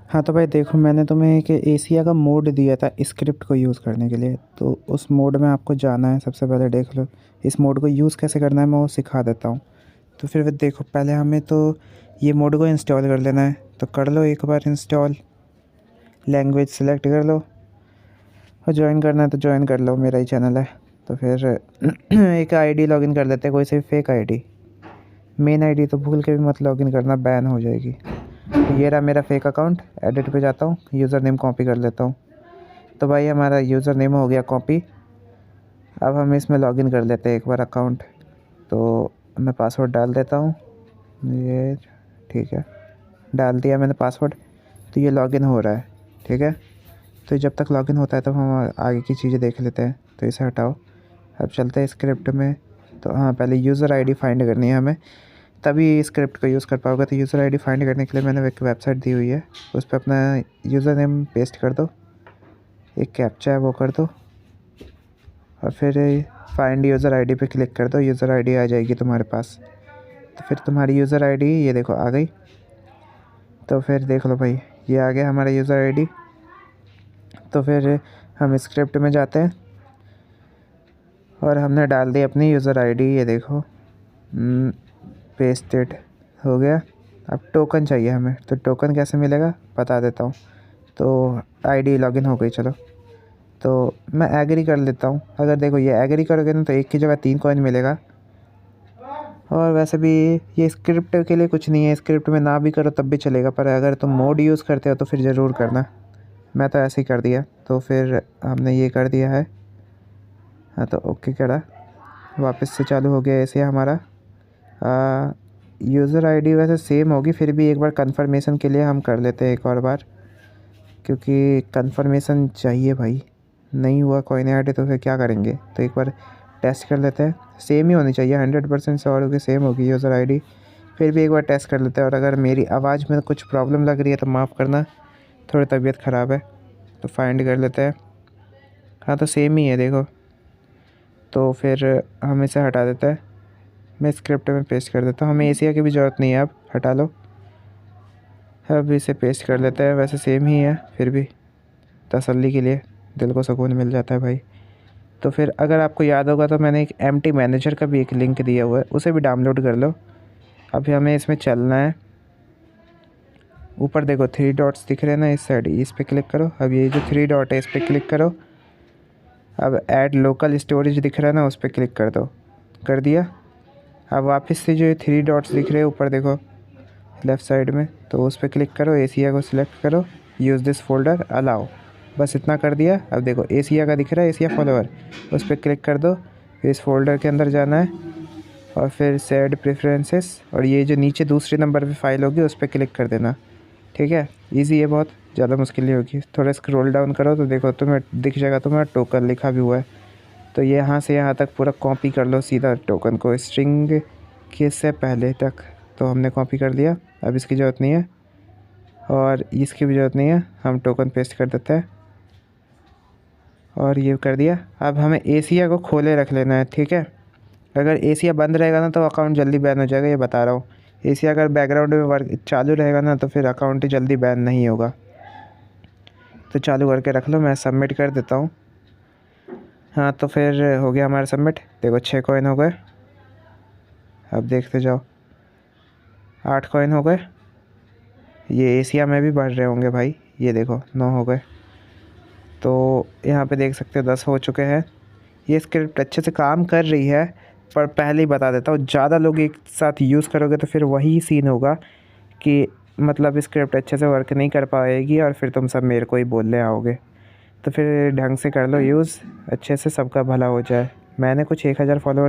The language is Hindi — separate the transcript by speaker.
Speaker 1: हाँ तो भाई देखो, मैंने तुम्हें एक एशिया का मोड दिया था स्क्रिप्ट को यूज़ करने के लिए। तो उस मोड में आपको जाना है। सबसे पहले देख लो इस मोड को यूज़ कैसे करना है, मैं वो सिखा देता हूँ। तो फिर देखो, पहले हमें तो ये मोड को इंस्टॉल कर लेना है। तो कर लो एक बार इंस्टॉल, लैंग्वेज सेलेक्ट कर लो और ज्वाइन करना है तो ज्वाइन कर लो, मेरा ही चैनल है। तो फिर एक आईडी लॉगिन कर लेते हैं, कोई सी फेक आईडी। मेन आईडी तो भूल के भी मत लॉगिन करना, बैन हो जाएगी। ये रहा मेरा फेक अकाउंट। एडिट पे जाता हूँ, यूज़र नेम कॉपी कर लेता हूँ। तो भाई हमारा यूज़र नेम हो गया कॉपी। अब हम इसमें लॉगिन कर लेते हैं एक बार अकाउंट। तो मैं पासवर्ड डाल देता हूँ, ये ठीक है, डाल दिया मैंने पासवर्ड। तो ये लॉगिन हो रहा है, ठीक है। तो जब तक लॉगिन होता है तो हम आगे की चीज़ें देख लेते हैं। तो इसे हटाओ, अब चलते हैं स्क्रिप्ट में। तो हाँ, पहले यूज़र आईडी फाइंड करनी है हमें, तभी स्क्रिप्ट को यूज़ कर पाओगे। तो यूज़र आईडी फाइंड करने के लिए मैंने एक वेबसाइट दी हुई है, उस पर अपना यूज़र नेम पेस्ट कर दो, एक कैप्चा है वो कर दो, और फिर फाइंड यूज़र आईडी पे क्लिक कर दो। यूज़र आईडी आ जाएगी तुम्हारे पास। तो फिर तुम्हारी यूज़र आईडी ये देखो आ गई। तो फिर देख लो भाई, ये आ गया हमारा यूज़र आईडी। तो फिर हम स्क्रिप्ट में जाते हैं और हमने डाल दी अपनी यूज़र आईडी, ये देखो पेस्टेड हो गया। अब टोकन चाहिए हमें, तो टोकन कैसे मिलेगा बता देता हूँ। तो आईडी लॉगिन हो गई, चलो। तो मैं एग्री कर लेता हूँ। अगर देखो ये एग्री करोगे ना तो एक की जगह 3 कॉइन मिलेगा। और वैसे भी ये स्क्रिप्ट के लिए कुछ नहीं है, स्क्रिप्ट में ना भी करो तब भी चलेगा, पर अगर तुम मोड यूज़ करते हो तो फिर ज़रूर करना। मैं तो ऐसे ही कर दिया, तो फिर हमने ये कर दिया है। हाँ तो ओके करा, वापस से चालू हो गया ऐसे हमारा। यूज़र आईडी वैसे सेम होगी, फिर भी एक बार कंफर्मेशन के लिए हम कर लेते हैं एक और बार, क्योंकि कंफर्मेशन चाहिए भाई। नहीं हुआ कॉइन ऐड तो फिर क्या करेंगे। तो एक बार टेस्ट कर लेते हैं, सेम ही होनी चाहिए, 100% श्योर होगी सेम होगी यूज़र आईडी। फिर भी एक बार टेस्ट कर लेते हैं, और अगर मेरी आवाज़ में कुछ प्रॉब्लम लग रही है तो माफ़ करना, थोड़ी तबीयत ख़राब है। तो फाइंड कर लेते हैं। हाँ तो सेम ही है देखो। तो फिर हम इसे हटा देते हैं, मैं स्क्रिप्ट में पेस्ट कर देता हूँ। हमें एशिया की भी ज़रूरत नहीं है, अब हटा लो। अब इसे पेस्ट कर लेते हैं, वैसे सेम ही है, फिर भी तसल्ली के लिए दिल को सुकून मिल जाता है भाई। तो फिर अगर आपको याद होगा तो मैंने एक एम्प्टी मैनेजर का भी एक लिंक दिया हुआ है, उसे भी डाउनलोड कर लो। अभी हमें इसमें चलना है। ऊपर देखो 3 डॉट्स दिख रहे हैं ना इस साइड, इस पर क्लिक करो। अब ये जो 3 डॉट है इस पर क्लिक करो। अब ऐड लोकल स्टोरेज दिख रहा है ना, उस पर क्लिक कर दो। कर दिया। अब वापस से जो 3 डॉट्स दिख रहे हैं ऊपर देखो लेफ़्ट साइड में, तो उस पर क्लिक करो, एशिया को सिलेक्ट करो, यूज़ दिस फोल्डर अलाउ, बस इतना कर दिया। अब देखो एशिया का दिख रहा है, एशिया फॉलोअर, उस पर क्लिक कर दो। फिर इस फोल्डर के अंदर जाना है और फिर सेड प्रेफरेंसेस, और ये जो नीचे दूसरे नंबर पे फाइल होगी उस पर क्लिक कर देना। ठीक है, इजी है, बहुत ज़्यादा मुश्किल नहीं होगी। थोड़ा स्क्रॉल डाउन करो तो देखो तुम्हें दिख जाएगा, तुम्हारा टोकन लिखा भी हुआ है। तो ये यहाँ से यहाँ तक पूरा कॉपी कर लो सीधा टोकन को, स्ट्रिंग के से पहले तक। तो हमने कॉपी कर लिया, अब इसकी ज़रूरत नहीं है और इसकी भी ज़रूरत नहीं है। हम टोकन पेस्ट कर देते हैं और ये कर दिया। अब हमें एशिया को खोले रख लेना है, ठीक है। अगर एशिया बंद रहेगा ना तो अकाउंट जल्दी बैन हो जाएगा, ये बता रहा हूँ। एशिया अगर बैकग्राउंड में वर्क चालू रहेगा ना तो फिर अकाउंट जल्दी बैन नहीं होगा। तो चालू करके रख लो, मैं सबमिट कर देता हूँ। हाँ तो फिर हो गया हमारा सबमिट। देखो 6 कॉइन हो गए, अब देखते जाओ 8 कॉइन हो गए। ये एशिया में भी बढ़ रहे होंगे भाई, ये देखो 9 हो गए। तो यहाँ पे देख सकते हो 10 हो चुके हैं। ये स्क्रिप्ट अच्छे से काम कर रही है, पर पहले ही बता देता हूँ ज़्यादा लोग एक साथ यूज़ करोगे तो फिर वही सीन होगा कि मतलब स्क्रिप्ट अच्छे से वर्क नहीं कर पाएगी और फिर तुम सब मेरे को ही बोलने आओगे। तो फिर ढंग से कर लो यूज़, अच्छे से सबका भला हो जाए। मैंने कुछ 1000 फॉलोअर